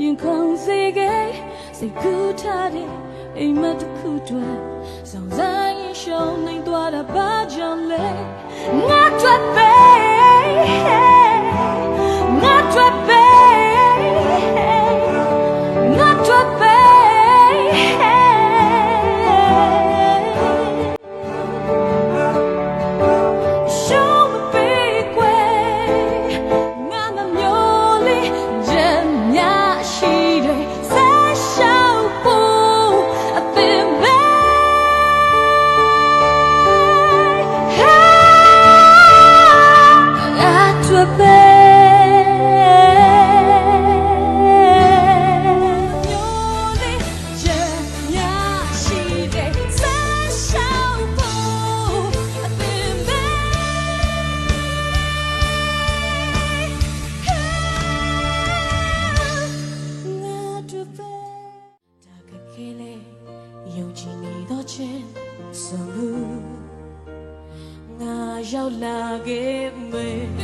ရင်ခုန်စေခဲ့စိတ်ကူးထားတဲ့အိမ်မက်တစ်ခုတွင်ဆောင်ဆိုင်ရင်ရှုံးနေသွားတာဘာကြောင့်လဲငါတို့ပဲငါတို့ပဲငါတို့ပဲယုံကြည်နေတော့ခြင်းဆိုမှုငါရောက်လာခဲ့မယ်